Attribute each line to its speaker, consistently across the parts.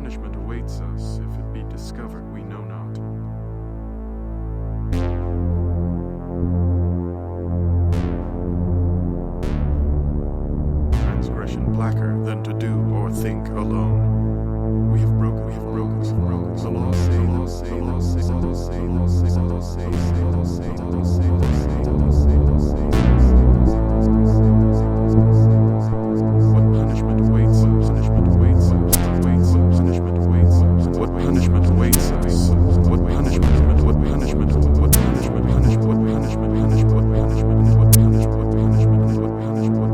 Speaker 1: punishment awaits us if it be discovered we know not. Transgression blacker than to do or think alone. We have broken the laws say, the laws say, the laws say, the laws say, the laws say, the laws say, the laws say, the laws say, the laws say, the laws say, the laws say, the laws say. What punishment awaits us? Punishment awaits us. What punishment awaits us? What punishment awaits us? What punishment? What punishment? What punishment? Punishment? What punishment? Punishment? What punishment? What punishment? What punishment? What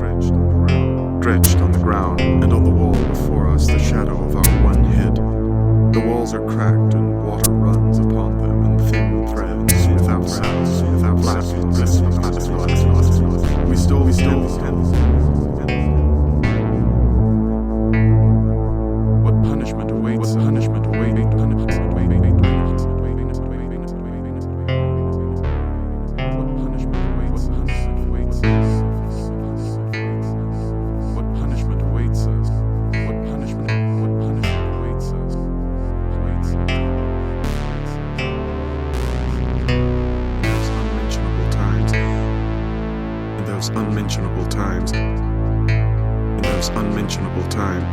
Speaker 1: punishment? Drenched on the ground, and on the wall before us the shadow of our one head. The walls are cracked and water runs upon them in thin threads, without sounds, without laughing. We stole What punishment awaits? What punishment awaits? What punishment awaits? What punishment awaits us? What punishment awaits us? What punishment awaits us? In those unmentionable times, in those unmentionable times,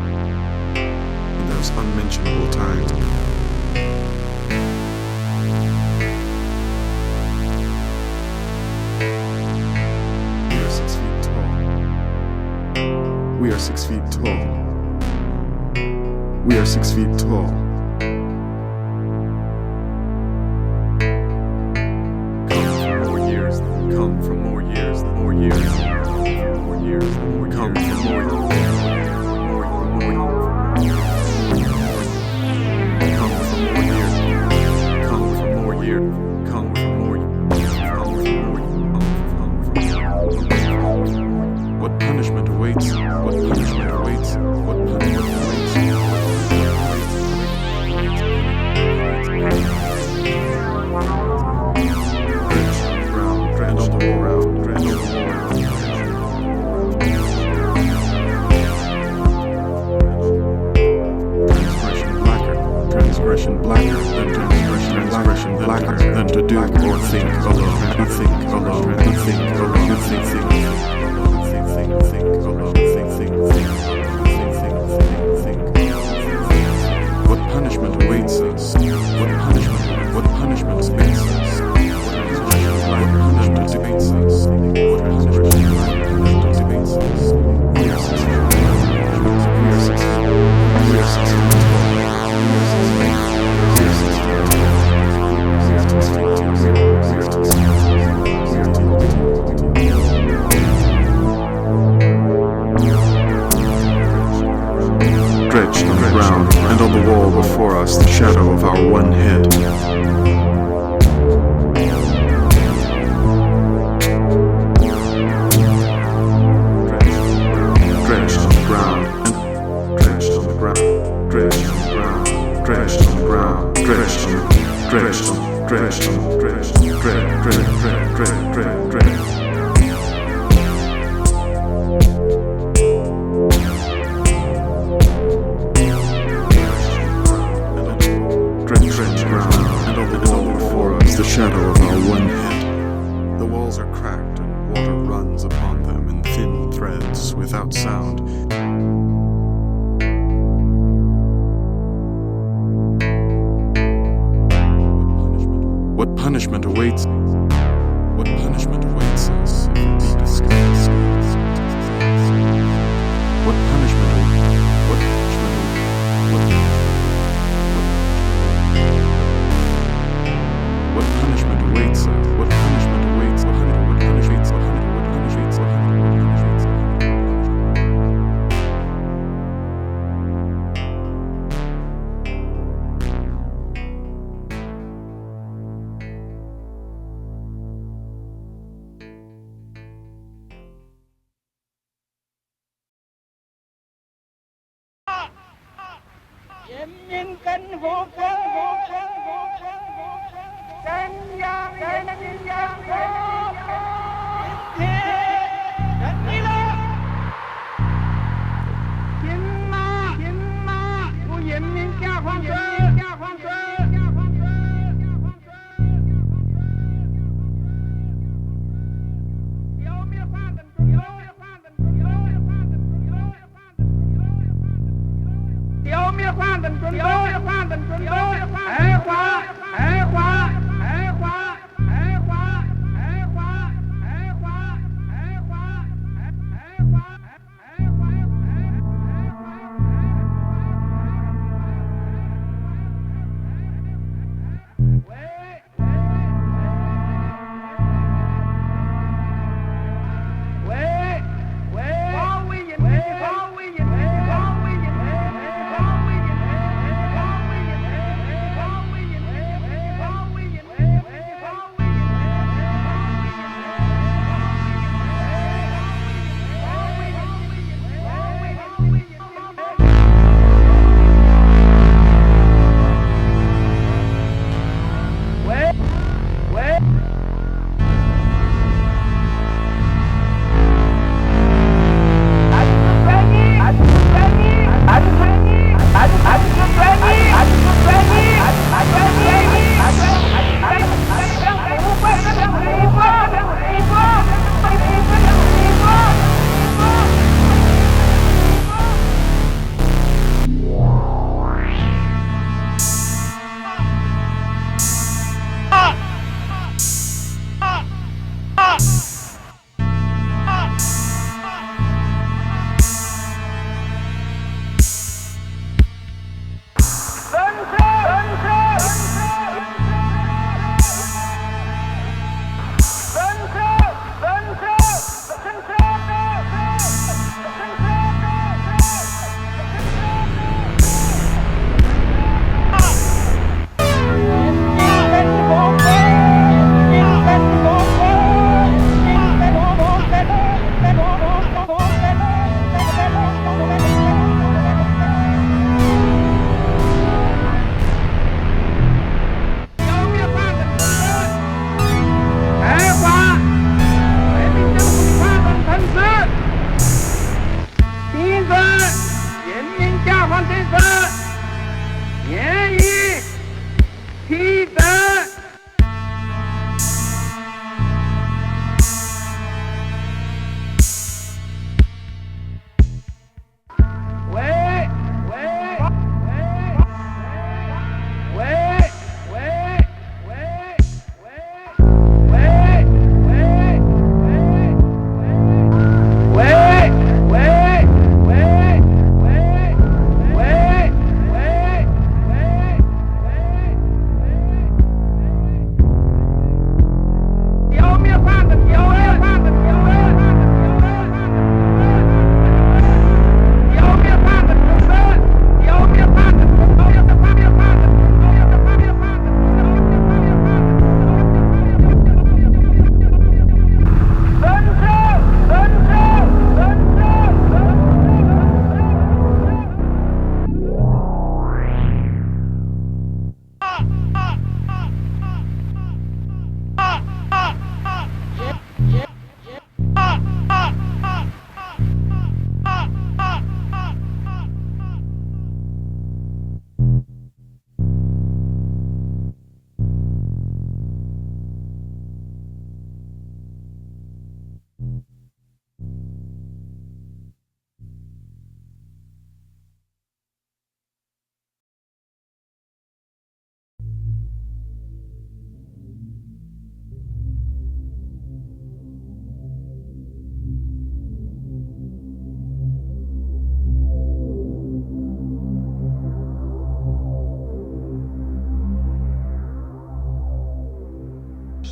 Speaker 1: in those unmentionable times. We are 6 feet tall. We are 6 feet tall. Come from more years, more years, more years, more come from more years, come from more years, come from more years, come from more What punishment awaits? What punishment awaits? What punishment awaits? Transgression blacker than transgression blacker than to do or think alone. To think alone. To think alone. To think What punishment awaits us? What punishment? What punishment awaits us? What punishment awaits us? What punishment awaits us? We are 6 feet. We are 6 feet. Drenched on the ground, and on the wall before us the shadow of our one head. Drenched on the ground, and drenched on the ground, drenched on the ground, drenched on the ground, drenched on the drenched on drenched on drenched. The shadow of our one head. The walls are cracked and water runs upon them in thin threads without sound. What punishment awaits? What punishment awaits us if it be discussed? What punishment awaits? What punishment awaits? What punishment awaits us? What punishment awaits? What punishment awaits? What punishment awaits? What punishment awaits?
Speaker 2: Can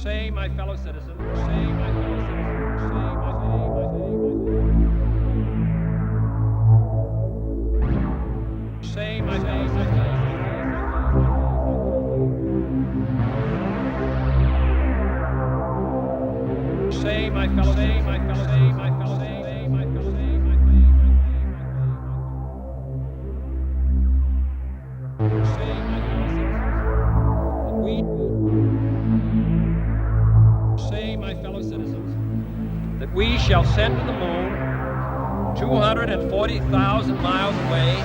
Speaker 2: Say, my fellow citizens, say, my fellow citizens, say, my fellow citizens. Say, my fellow, say, my fellow, say, my fellow, say, my fellow, say, my fellow, say, my fellow citizens. We say, my fellow citizens, that we shall send to the moon 240,000 miles away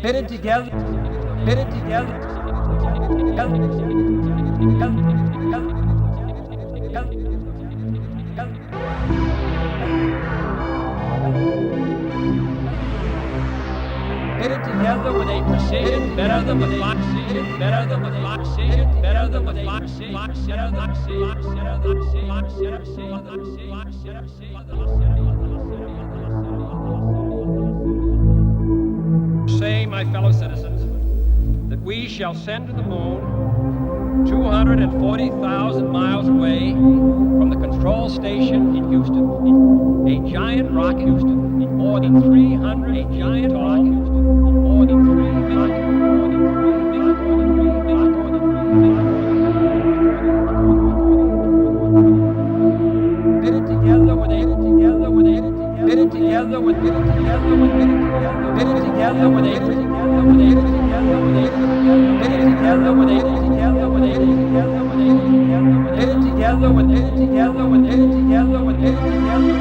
Speaker 2: Bitted together, bitted together. Bitted together with a precision better than with precision, better than with precision, better than with Say, my fellow citizens, that we shall send to the moon 240,000 miles away from the control station in Houston, a giant rocket, Houston, more than 300, a giant rocket, more than 300, bitted together with a, bitted together with, bitted together with, bitted together with a, bitted together with a, bitted together with a, bitted together with a, bitted together with, bitted together with, bitted together with, bitted together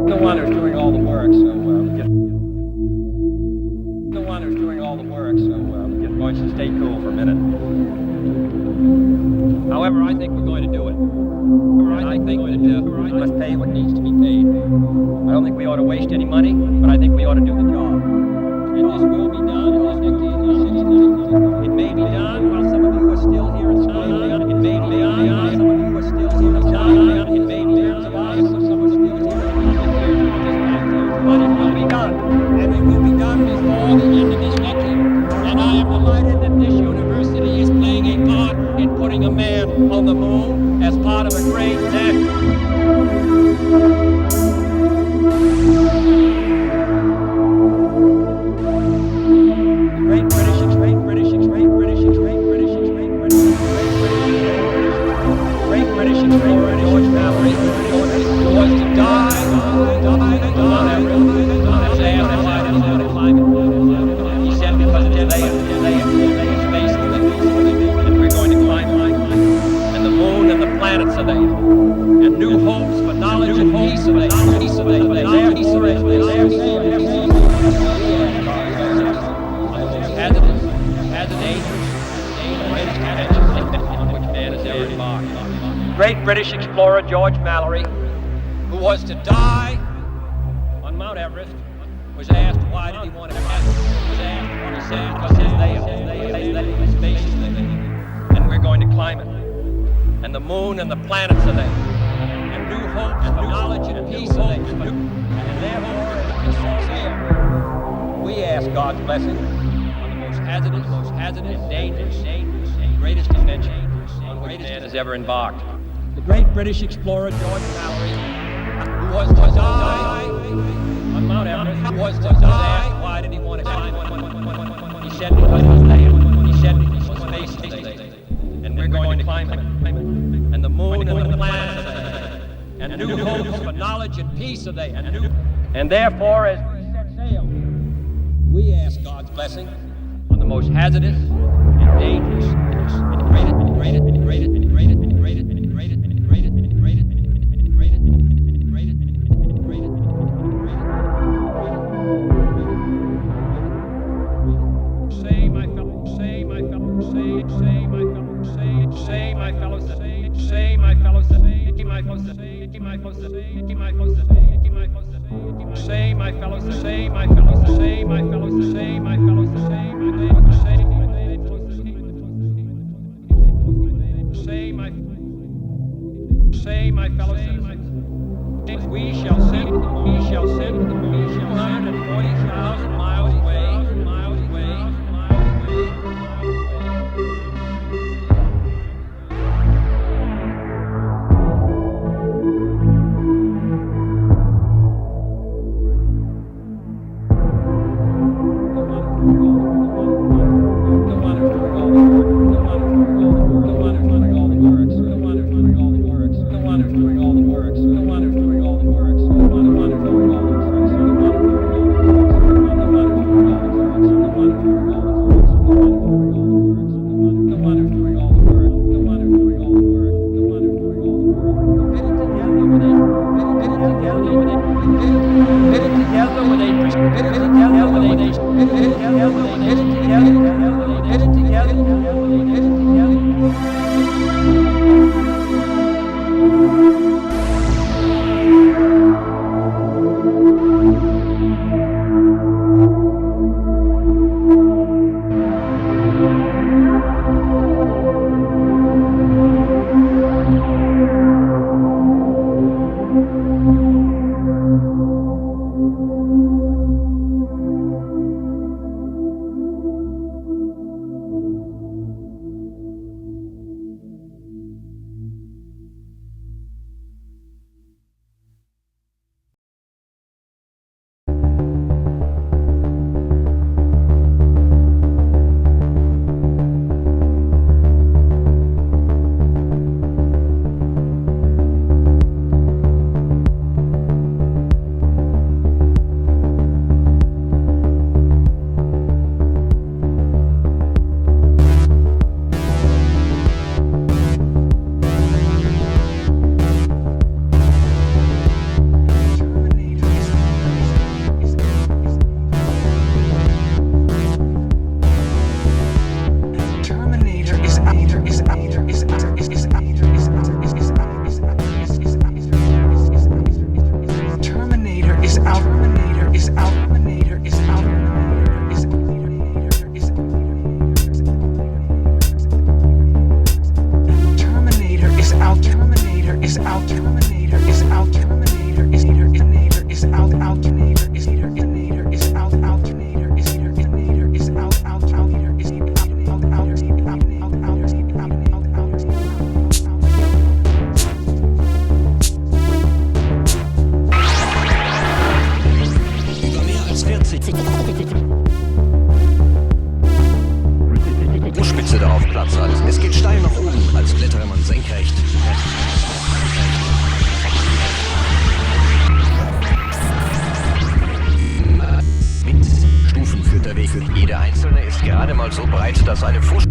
Speaker 2: the one who's doing all the work, so the one who's doing all the work, so just going to stay cool for a minute. However, I think we're going to do it. I think we must pay what needs to be paid. I don't think we ought to waste any money, but I think we ought to do the job. And this will be done in this decade. It may be done while some of you are still here in Spain. It may be done while some of you are still here in China. It may be done while some of you are still here in but it will be done. And it will be done before the end of this decade. And I am delighted that this university is playing a part in putting a man on the moon as part of a great British explorer George Mallory was to die on Mount Everest. He said because it's there, space, and we're going to climb, and the moon and the planets are there, and new hopes for knowledge and peace are Great British explorer George Mallory, who was to die on Mount Everest, was asked why did he want to die. Was asked what he said because it's space is there, and we're going to climb it, and the moon and the planets are there, and new hopes and knowledge and peace are there, and therefore we ask God's blessing on the most hazardous, dangerous, and greatest invention on which man has ever embarked. The great British explorer George Mallory, who was to die on Mount Everest, who was to die. Why did he want to die? He said because it was there. He said because space is there, and we're going to climb it, and the moon and the planets are there, and new hopes for knowledge and peace are there, and therefore, as we set sail, we ask God's blessing on the most hazardous and dangerous and greatest. Say, my fellow citizens, we shall send the moon 240,000 miles away.
Speaker 3: Spitze darauf Platz hat. Es geht steil nach oben, als klettere man senkrecht. Mit Stufen führt der Weg. Jede einzelne ist gerade mal so breit, dass eine Fuß...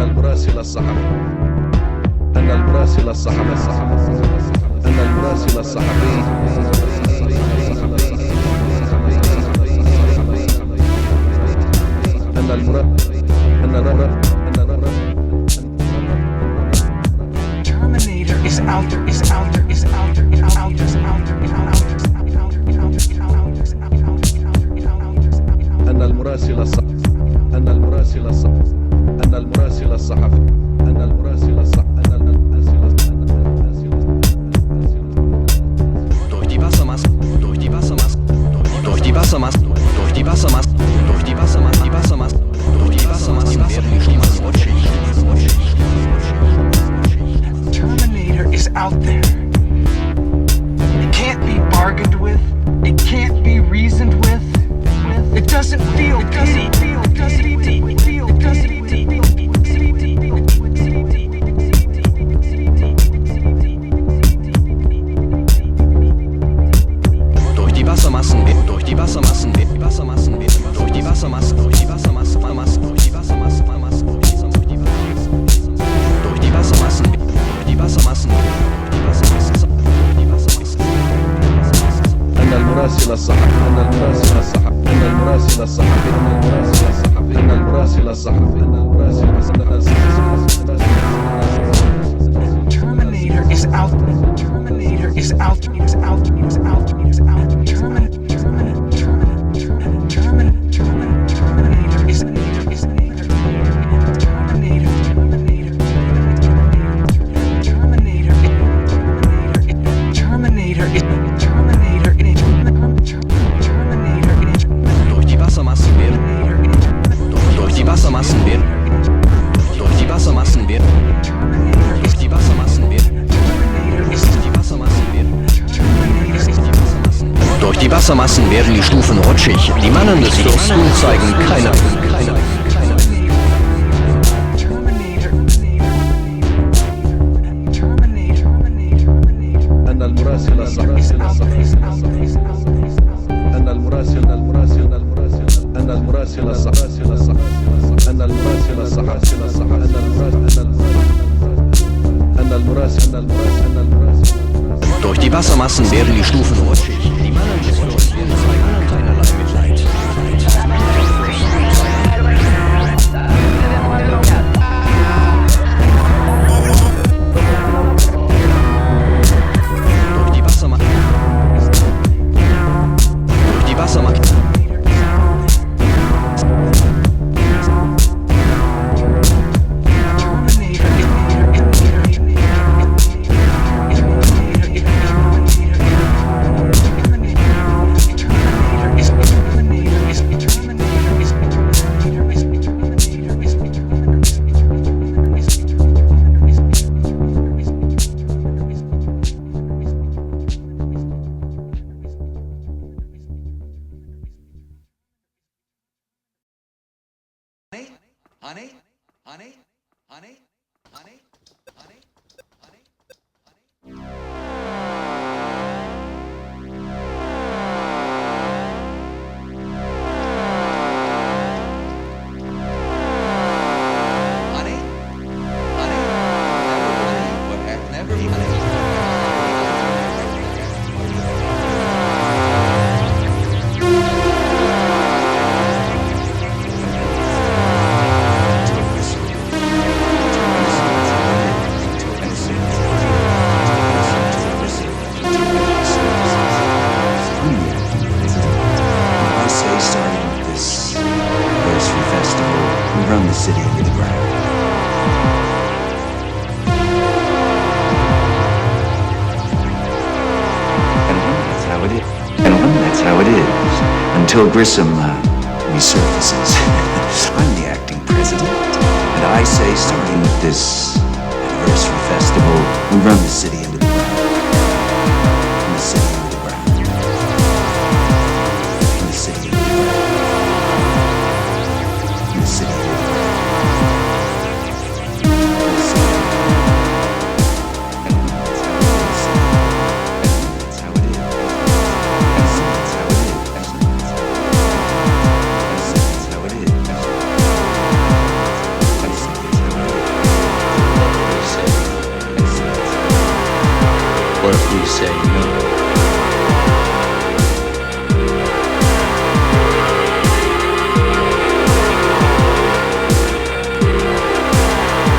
Speaker 4: المراسل الصحفي أن المراسل الصحفي أن المراسل الصحفي أن
Speaker 5: Terminator is out there, is out there, is out there, is out there, is out there, is out there.
Speaker 4: أن المراسل الصحفي أن المراسل الصحفي أن المراسل الصحفي أن المراسل الصحفي
Speaker 3: Durch die Wassermassen, durch die Wassermassen, durch die Wassermassen, durch die Wassermassen, durch die Wassermassen, die Wassermassen, durch die Wassermassen werden die Stiefel rutschig.
Speaker 5: Terminator is out there. It can't be bargained with. It can't be reasoned with. It doesn't feel pity. It doesn't feel pity.
Speaker 3: Durch die Wassermassen, durch die Wassermassen, durch die Wassermassen, durch die Wassermassen, durch die Wassermassen, durch die Wassermassen, durch die Wassermassen, durch die Wassermassen,
Speaker 4: أن المراسل الصحفي أن المراسل الصحفي أن المراسل الصحفي أن المراسل الصحفي أن المراسل الصحفي
Speaker 5: Terminator is out. Terminator is out. Is out. Is out. Is out. Terminator is
Speaker 3: durch die Wassermassen werden, durch die Wassermassen werden, durch die Wassermassen werden, durch die Wassermassen werden, durch die Wassermassen werden die Stufen rutschig. Die Mannen des Fürsten zeigen keine.
Speaker 4: أن المراسل الصحفي أن المراسل الصحفي أن المراسل الصحفي
Speaker 3: Durch die Wassermassen werden die Stufen rutschig. Die Mannen des Flusses werden zeigen und einerlei Mitleid. Durch die Wassermassen.
Speaker 6: Until Grissom resurfaces. I'm the acting president, and I say, starting with this anniversary festival, we run the city into the ground. And the city into the ground. And the city into the ground. And the city into the ground.
Speaker 7: What if we say no?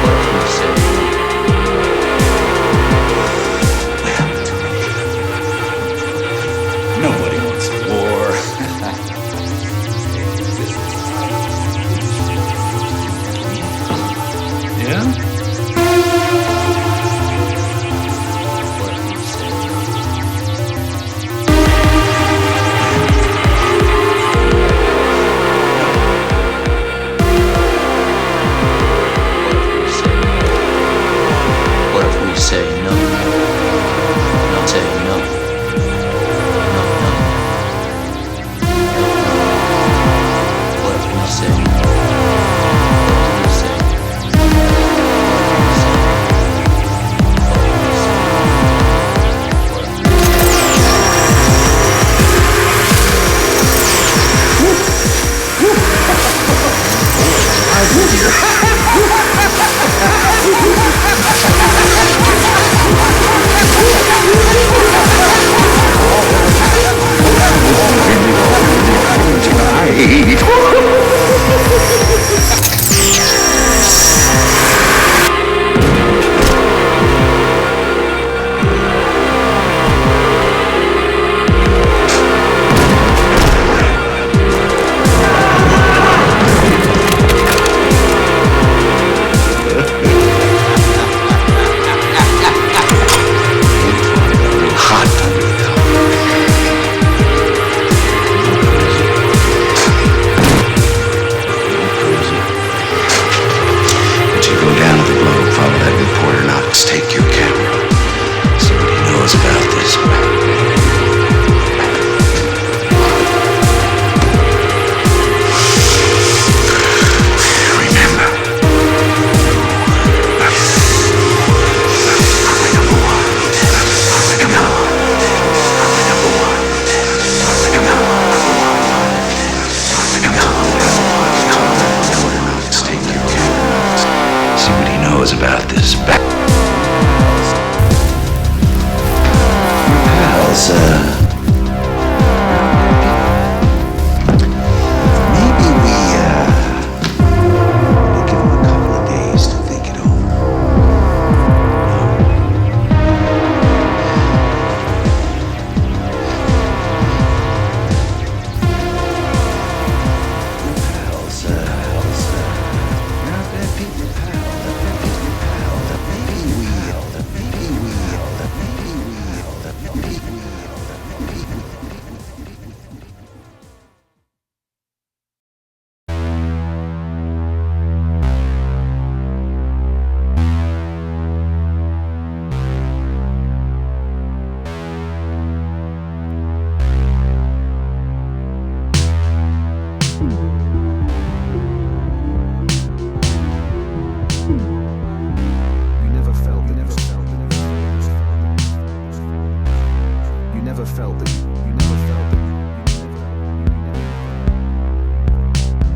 Speaker 7: What if we say
Speaker 6: Well, nobody wants war. Yeah?
Speaker 7: say no? No, say no. No, no. What if we say no? What if we say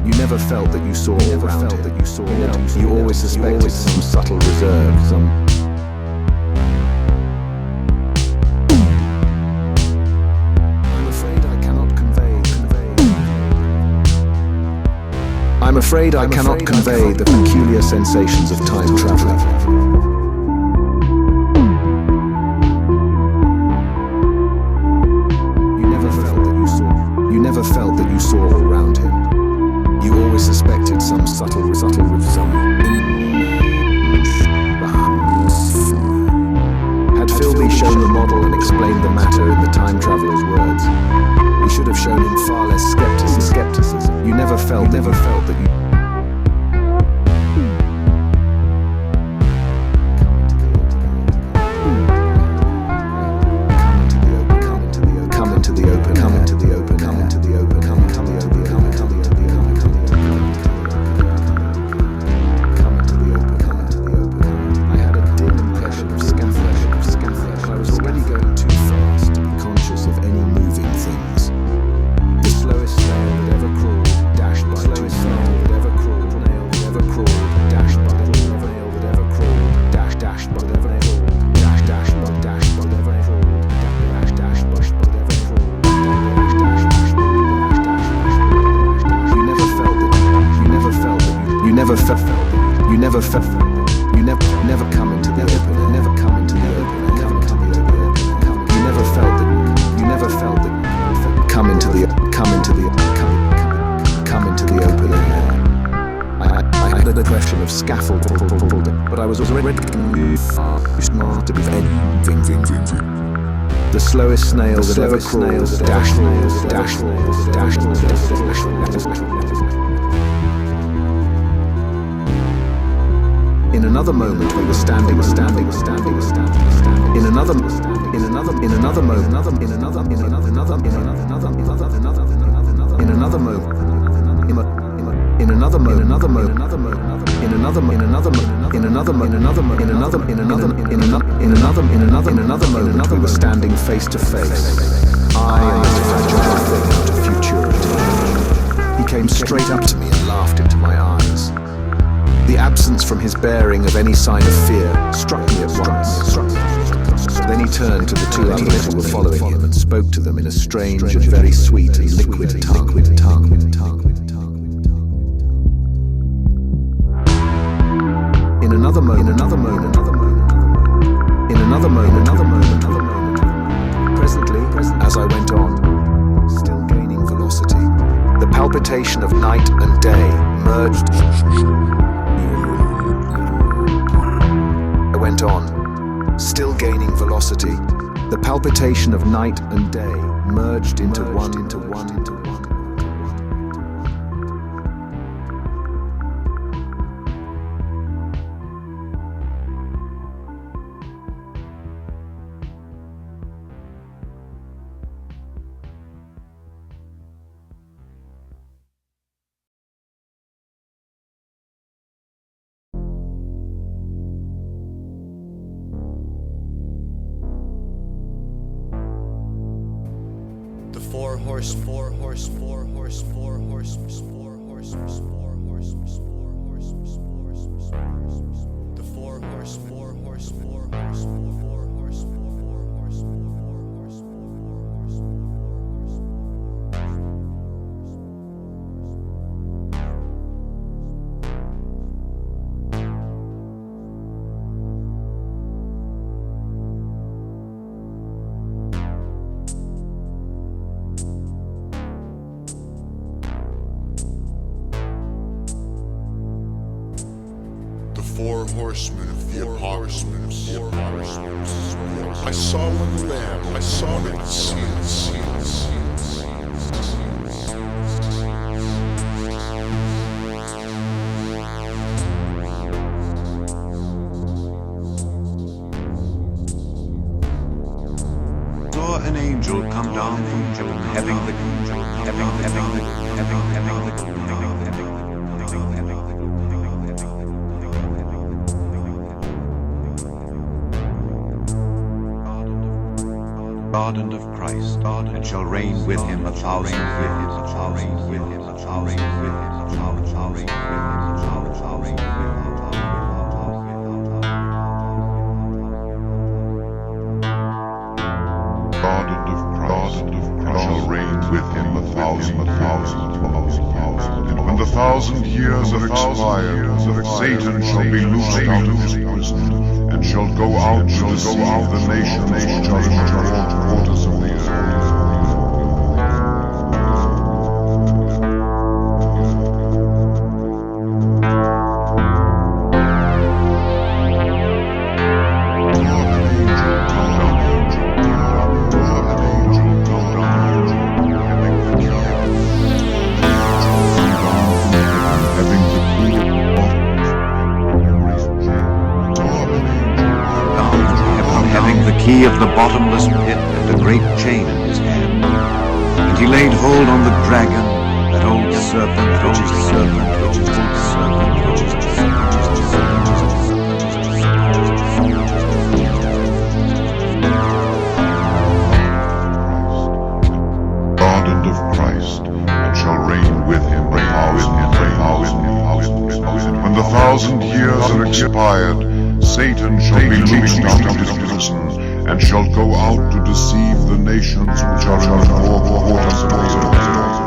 Speaker 8: You never felt that you saw around him. You always suspected some subtle reserve, some... I'm afraid I cannot convey the peculiar sensations of time traveling. You never felt that you saw around him. You always suspected some subtle with some. Had Philby shown the model and explained the matter in the time traveler's words, he should have shown him far less skepticism. You never felt that you... Come into the open. I had a dim impression of scaffolding. I was already going too fast to be conscious of any moving things. The slowest snail that ever crawled, dashed by two snail that ever crawled, nail that ever crawled, dashed by nail that ever crawled, dash by ever crawled, dash by ever crawled, dash by ever crawled. You never come into the open. You never come into the open. You never felt that. Come into the open air. I had a question of scaffold, but I was already too smart to be anything. The slowest snail that ever crawled, dashed. In another moment we were standing. In another moment. We were standing face to face. I and this fragile thing into futurity. He came straight up to me and laughed into my eyes. The absence from his bearing of any sign of fear struck me at once. Then he turned to the two others who were following him and spoke to them in a strange and very sweet and liquid tongue. In another moment. Presently, as I went on, still gaining velocity, the palpitation of night and day merged. I went on, still gaining velocity. The palpitation of night and day merged into one.
Speaker 7: Four horse.
Speaker 9: Four horsemen of the apocalypse. I saw one lamb, I saw it seen.
Speaker 6: Saw an angel come down from heaven, having the garden of Christ, and shall reign with him 1,000 years.
Speaker 10: 1,000 years are expired, Satan shall be loosed out of his prison, and shall go out to deceive the nations which are in the four quarters of the earth.
Speaker 6: Key of the bottomless pit and a great chain in his hand. And he laid hold on the dragon, that old serpent, which is the serpent, which is the serpent, which is the serpent, which is the serpent.
Speaker 10: God and of Christ, and shall reign with him, When the 1,000 years are expired, Satan shall be loosed out of his prison, and shall go out to deceive the nations which are in the four quarters of the earth.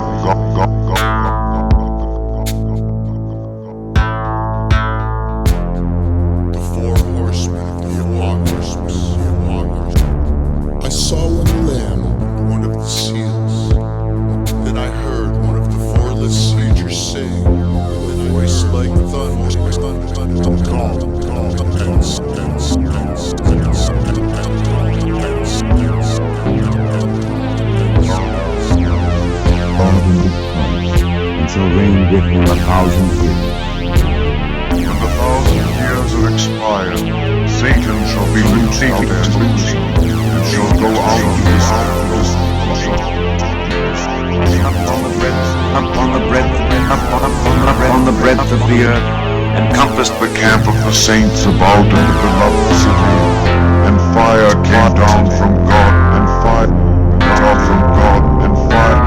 Speaker 9: The four horsemen of the apocalypse. I saw one lamb, one of the seals. Then I heard one of the four-lived creatures saying, with a voice like thunder,
Speaker 6: and shall reign with him 1,000 years.
Speaker 10: When the 1,000 years are expired, Satan shall be loosed out of his prison, and shall go out to deceive
Speaker 6: upon the breadth of the earth,
Speaker 10: encompassed the camp of the saints about in the beloved city, and fire came down from God, and fire down from God, and fire, and fire,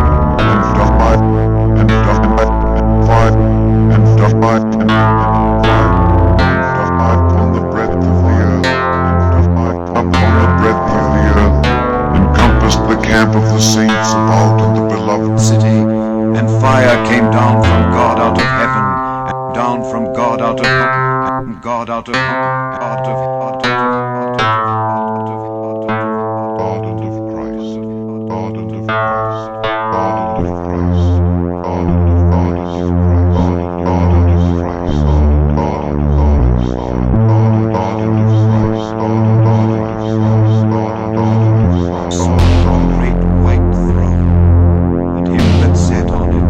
Speaker 10: and fire, and fire, and fire, and fire, upon the breadth of the earth, upon the breadth of the earth, encompassed the camp of the saints about in the beloved
Speaker 6: city, and fire came down from God out of heaven, and down from God out of heaven, God out of God
Speaker 10: and of Christ, God and of Christ, God and of Christ, God and of Christ, God and of Christ, God and of Christ, God and of Christ,
Speaker 6: saw a great white throne, and him that sat on it.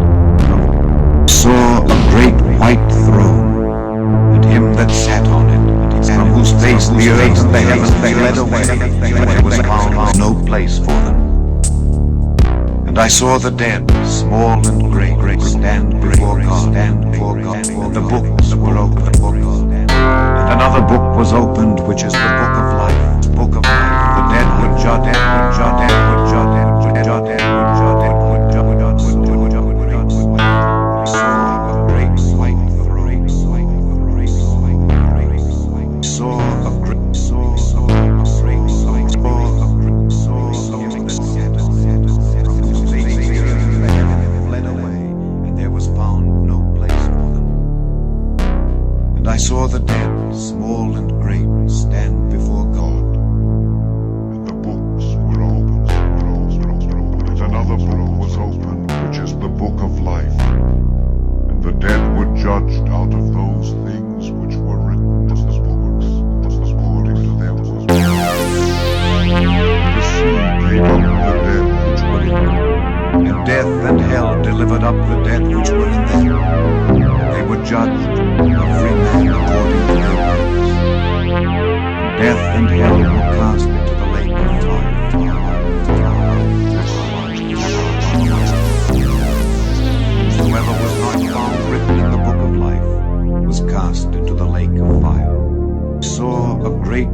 Speaker 6: Saw a great white throne, and him that sat on it, from whose face the earth and the heavens fled away, and there was found no place for them. And I saw the dead, small and great, stand before God, and the books were opened. And another book was opened, which is the book of life. The dead were judged, saw a great white throne. Saw a great fled away, and there was found no place for them. And I saw the dead, small and great, stand before God.
Speaker 10: and the books were opened, and another book was opened, which is the book of life. And the dead were judged out of those things which were written in the books, according to their works. The sea gave up the dead which were in them,
Speaker 6: And death and hell delivered up the dead which were in them. They were judged, every man according to their works. And death and hell were cast into the lake of fire. Whoever was not found written in the book of life was cast into the lake of fire. Saw a great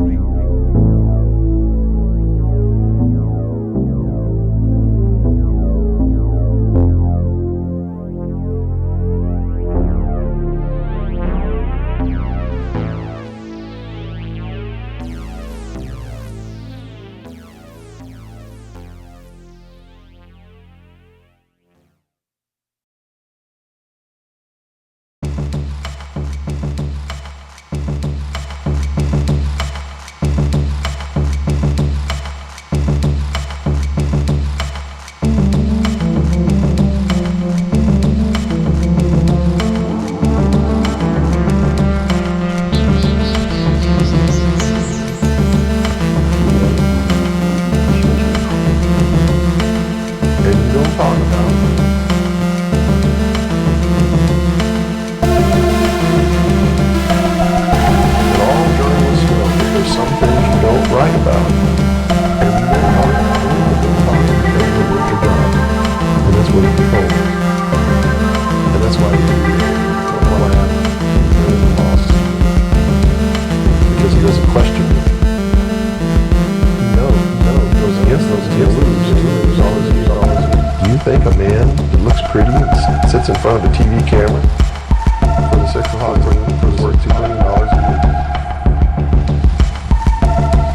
Speaker 4: camera for the 6 o'clock for the worth $2 million a year.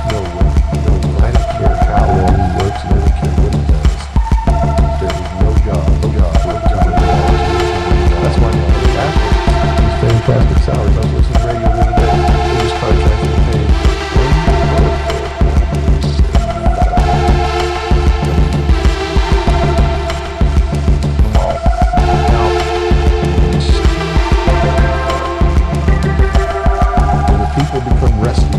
Speaker 4: No way. I don't care how long he works and I don't care what he does. There is no job worth $2 million a year. That's why I'm an athlete. These fantastic salaries. I was listening to the radio the other day. They just contracted to pay become rescue,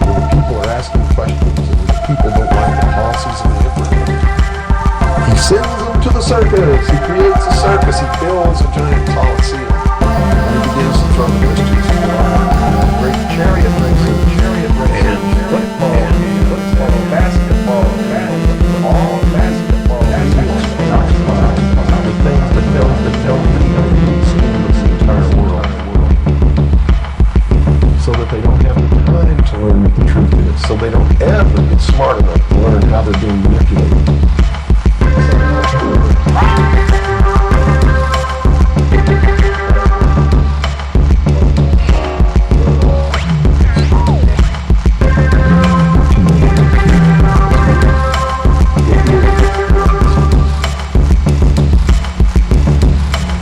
Speaker 4: when the people are asking questions and when the people don't like the policies of the emperor. He sends them to the circus, he creates a circus, he builds a giant coliseum, and he begins to throw Christians in the great chariot racing, football, basketball, all basketball, the things that don't the entire world. So that they don't have the time to learn what the truth is. So they don't ever get smart enough to learn how they're being manipulated.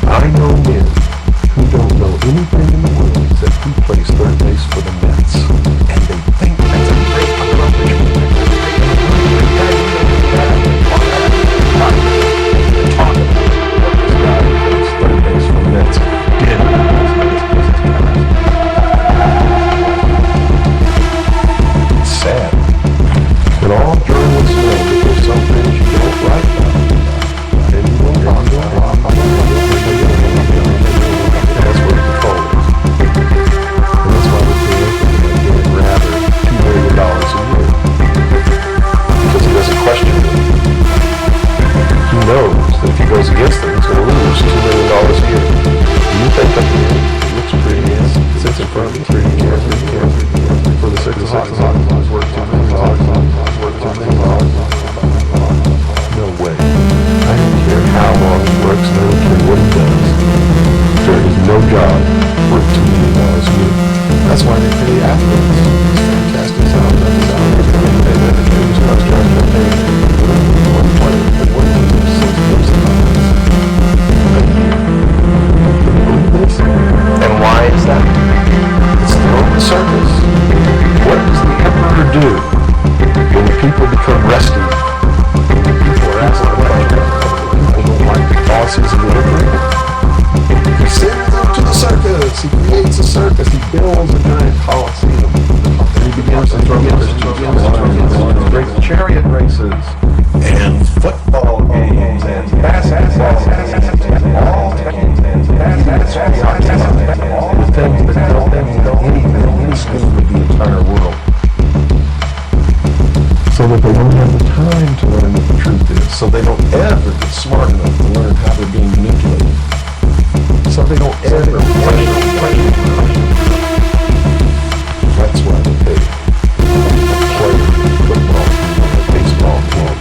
Speaker 4: I know men who don't know anything in the world except who plays third base for the Mets. And they think that's a great accomplishment. Talk about this guy who plays third base for the Mets did. It's sad. But all journalists know that there's some things you don't write about. And you won't talk about it. That's where the control is. And that's why we're getting rather $2 million a year. Because he doesn't question it. He knows that if he goes against them, he's going to lose $2 million a year. Do you think that it looks pretty? It sits in front of me. Pretty carefully. For the 6 o'clock, it's worth $2 million. No way. I don't care how long he works, and I don't care what he does. There is no job worth $2 million a year. That's why they pay athletes these fantastic salaries. They pay them to use contracts to pay one player, but one team is $6 million a year. Believe this? And why is that? It's the open circus. What does the emperor do when the people become restive? When the people are asking questions, people don't like the policies of the emperor. He sends them to the circus. He creates a circus. He builds a giant coliseum. And he begins to throw great chariot races and football games and basketball all the things that don't know anything, any skill of the entire world. So that they don't have the time to learn what the truth is. So they don't ever get smart enough to learn how they're being manipulated. So they don't ever play. That's why they pay football, baseball, $1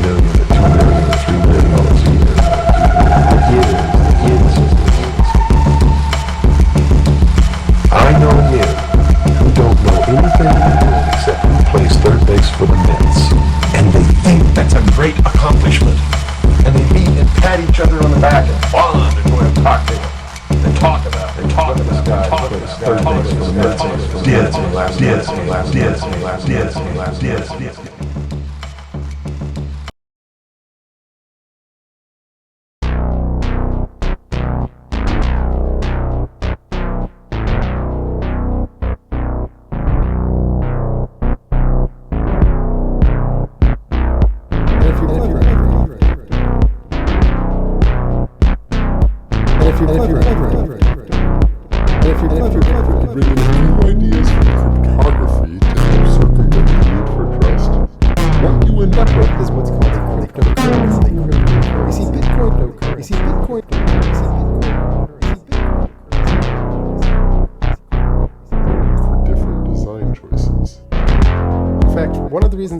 Speaker 4: million, $2 million, $3 million a year. The kids. I know men who don't know anything in the world except who plays third base for the Mets. And they think that's a great accomplishment. And they meet and pat each other on the back and bond and go have cocktails and talk about this guy plays third base for the Mets.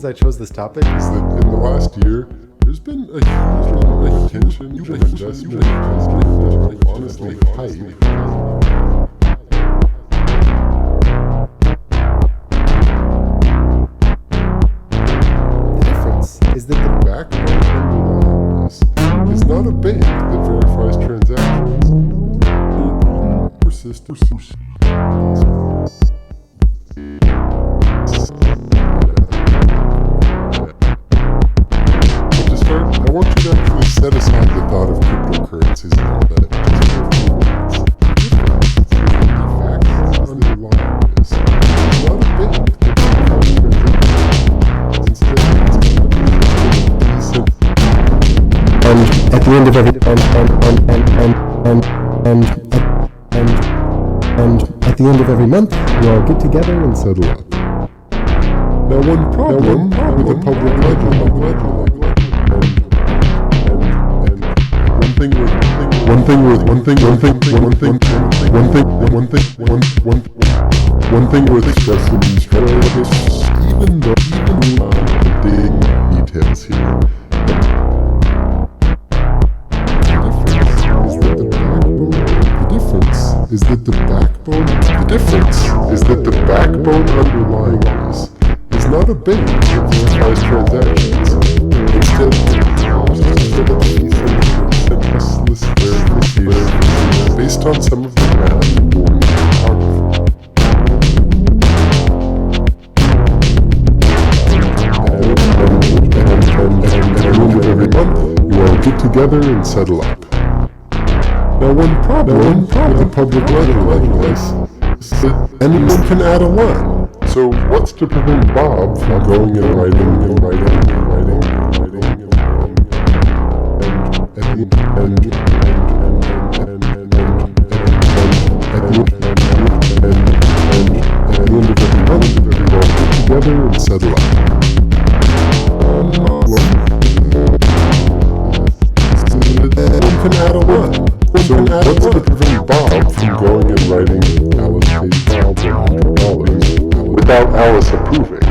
Speaker 11: I chose this topic
Speaker 12: is that in the last year
Speaker 11: There's been a huge amount of attention and investment, honestly, hype. Is that the backbone underlying this is not a bank that verifies transactions. Persistence. To start, I want you to actually set aside the thought of cryptocurrencies and all that.
Speaker 4: At the end of every at the end of every month, we all get together and settle up.
Speaker 11: Now, one problem with a public ledger, one thing worth stressing is even the big details here. The difference is that the backbone underlying this is not a bank that verifies transactions. Instead, senseless verification based on some of the math born cryptography. Every month, you all get together and settle up. Now, one problem with the public ledger like this is that anyone can add a line. So, what's to prevent Bob from going and writing and at the end of every month, we all get together and settle up. One can add a line. So what's to prevent Bob from going and writing Alice pays Bob $100 without Alice approving?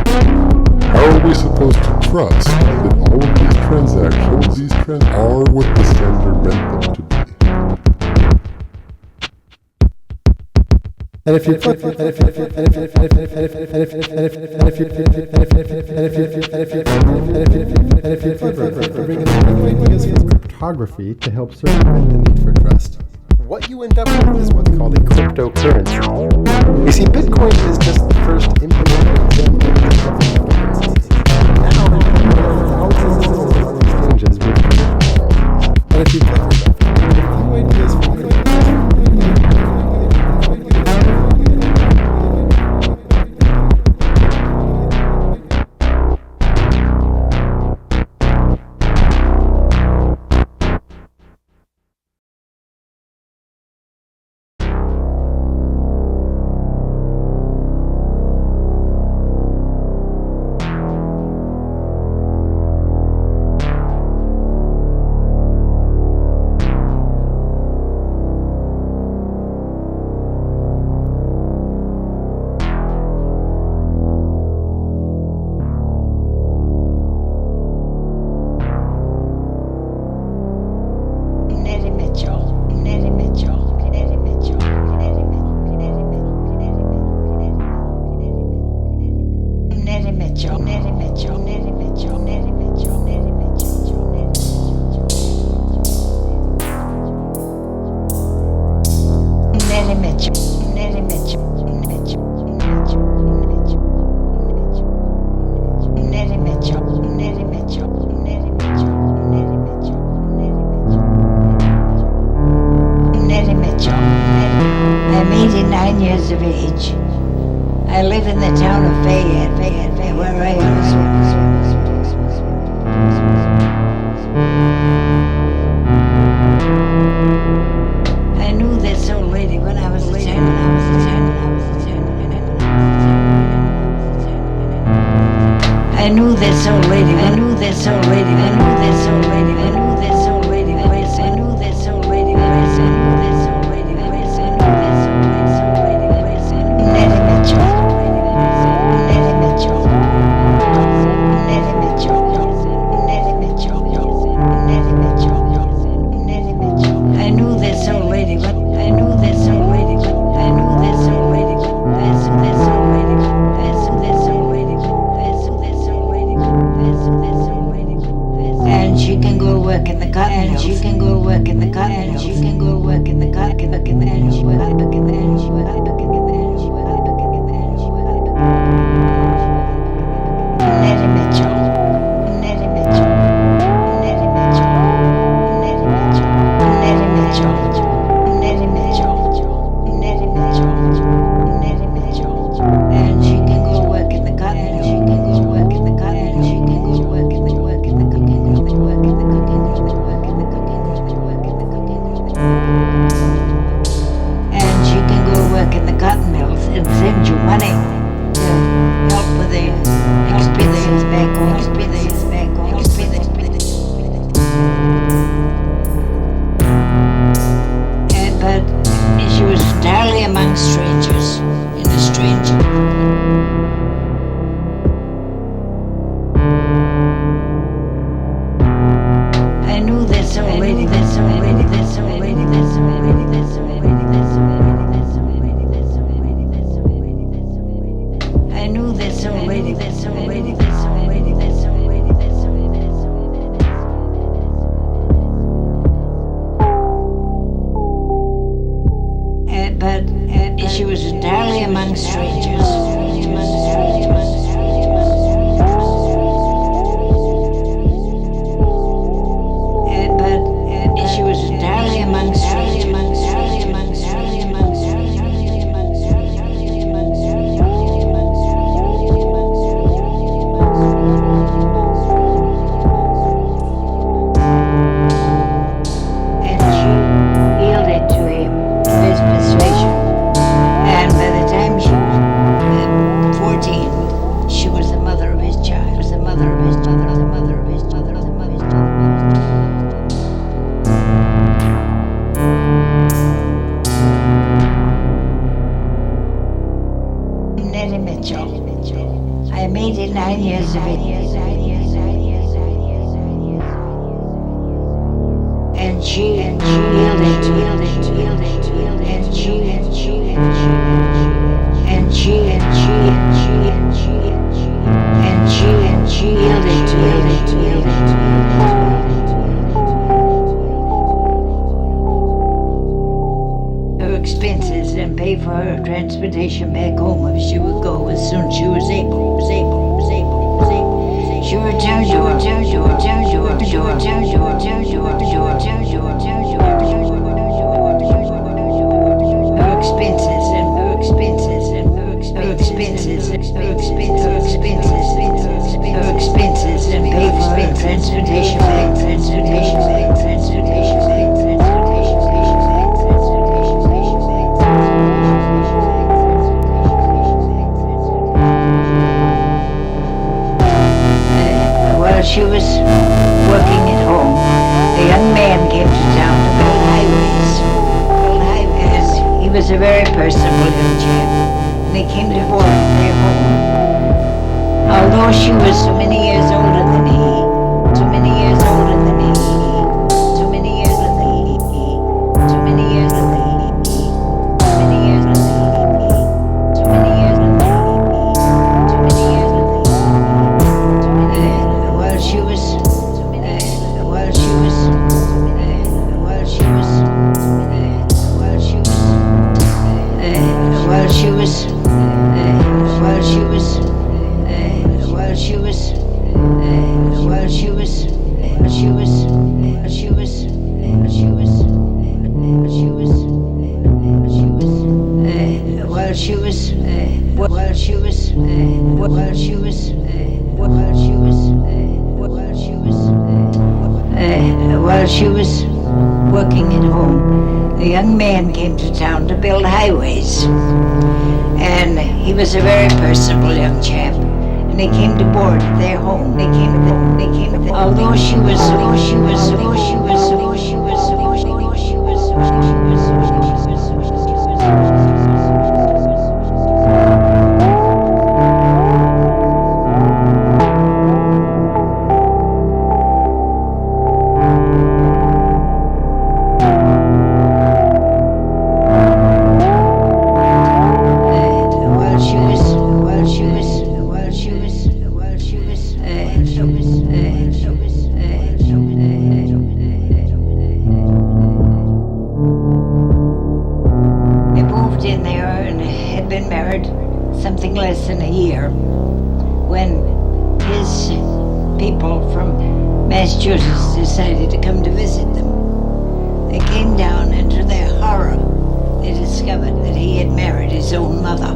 Speaker 11: How are we supposed to trust that all of these transactions are what the sender meant them to be?
Speaker 4: And if you cryptography to help circumvent the need for trust, what you end up with is what's called a cryptocurrency. You see, Bitcoin is just the first implemented example of cryptocurrency. Now there are thousands of exchanges with cryptocurrency. And if you clever enough, a few ideas for
Speaker 12: I'm 89 years of age. I live in the town of Fayette, where I I knew this old lady when I was 10. I knew this old lady. I knew this old lady. I knew this old lady. I knew this old lady. I knew this old lady. I knew this old lady. I knew this old lady. Nettie Mitchell. Nettie Mitchell. Nettie Mitchell. Nettie Mitchell. but she was entirely among strangers. She was entirely among strangers. And she yielded to him, to his persuasion. And by the time she was 14, she was the mother of his child. Was the mother of his mother, the mother of his mother, the mother of his mother. Nettie Mitchell. I am 89 years of age. And she yielded to him. And she yielded to him. Her expenses and pay for her transportation back home if she would go as soon as she was able. She returned to her expenses and pay for her transportation back. While she was working at home, a young man came to town to build highways. And he was a very personable young chap, and he came to board at their home. Although she was so many years older than he, while she was working at home, a young man came to town to build highways. And he was a very personable young chap. And they came to board at their home. Although she was something less than a year when his people from Massachusetts decided to come to visit them. They came down, and to their horror, they discovered that he had married his own mother.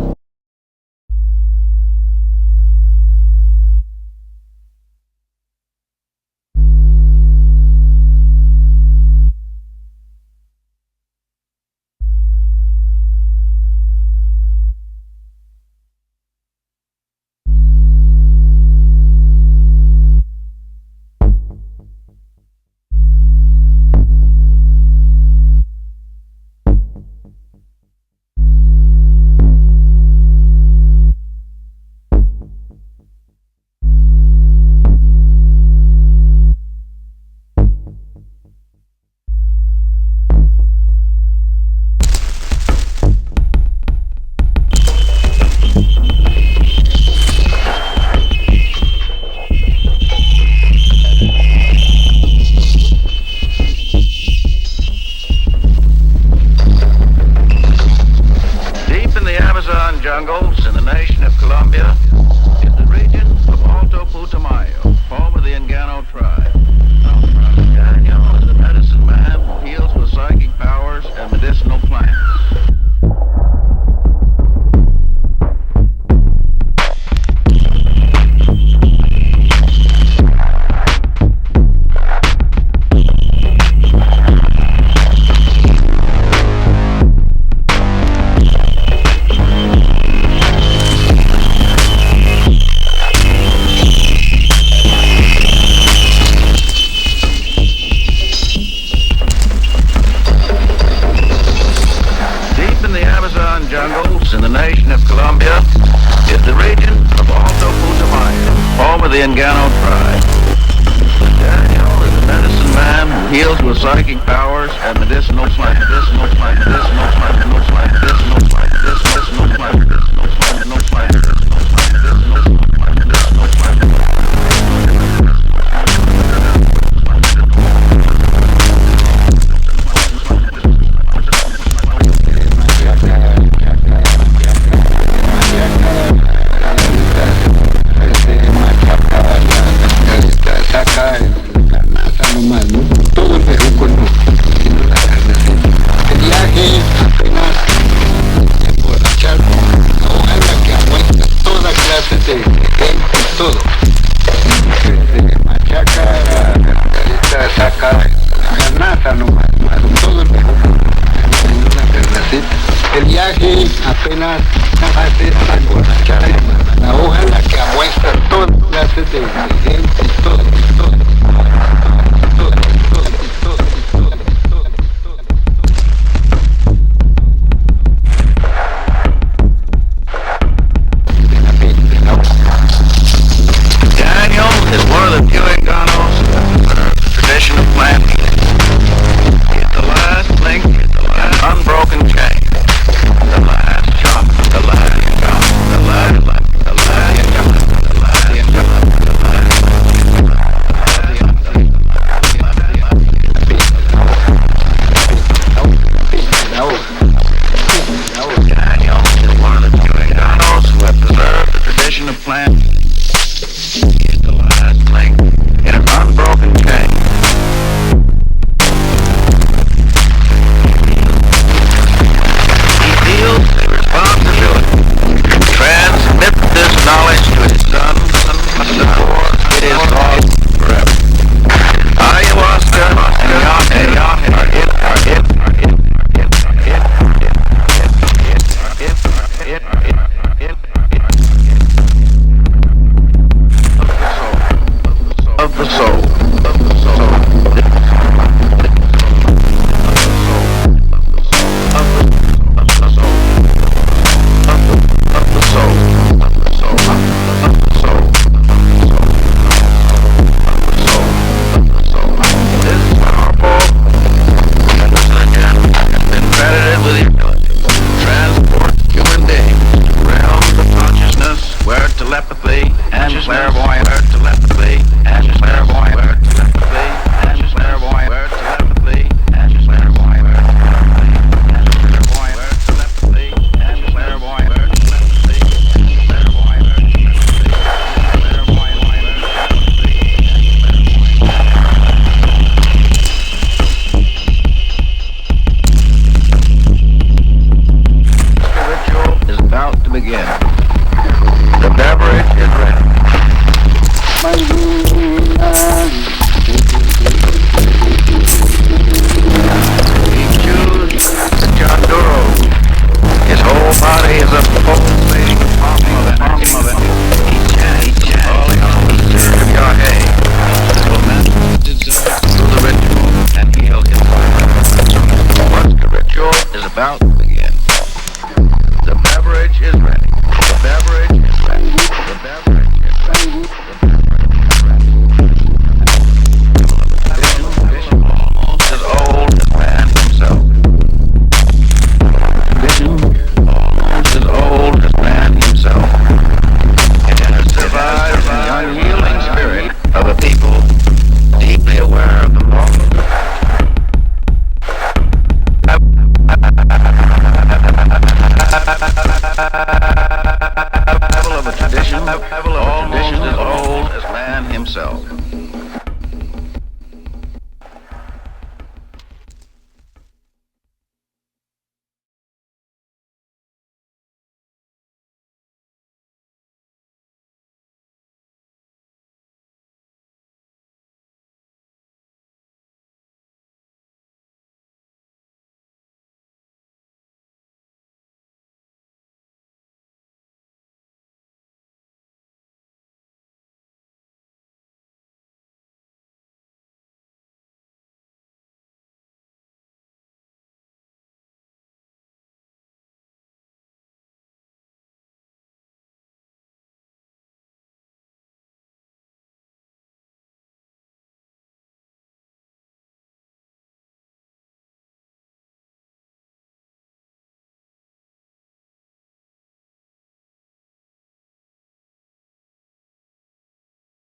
Speaker 10: psychic powers and medicinal plant, medicinal plant, medicinal plant, medicinal plant, medicinal plant, medicinal plant, medicinal plant, medicinal plant, medicinal plant, medicinal plant, medicinal plant.
Speaker 13: Saca la masa nomás, ¿no? Todo el bejuco no, sino la carnecita. El viaje apenas emborrachar, ojalá que aguanta toda clase de gente y todo. Machaca, la saca la garnaza nomás, todo el bejuco, sino la carnecita. El viaje apenas emborrachar, ojalá que aguanta toda clase de gente y todo.
Speaker 10: Daniel is one of the few Enganos the tradition of plant healing. Get the last link, the last unbroken chain, the last chop, the last chop, the last chop, the last chop, the last chop, the last Daniel is one of the few Enganos who have preserved the tradition of plant. Get the last link in an unbroken chain. He feels a responsibility to transmit this knowledge to his son, for it is lost forever. Ayahuasca and Yahe are of the soul, of the soul, of the This powerful and this legend has been credited with the ability to transport human beings to realms of consciousness where telepathy and clairvoyance, where telepathy and clairvoyance, where telepathy and clairvoyance, where telepathy and clairvoyance, where telepathy and clairvoyance, where telepathy and clairvoyance, where telepathy and clairvoyance, where telepathy and The ritual is about to begin. The beverage is ready. He chews the Janduro. His whole body is a pulsating pumping of energy. Calling on the spirit of Yahe to lament through the ritual and heal his body. Once the ritual is about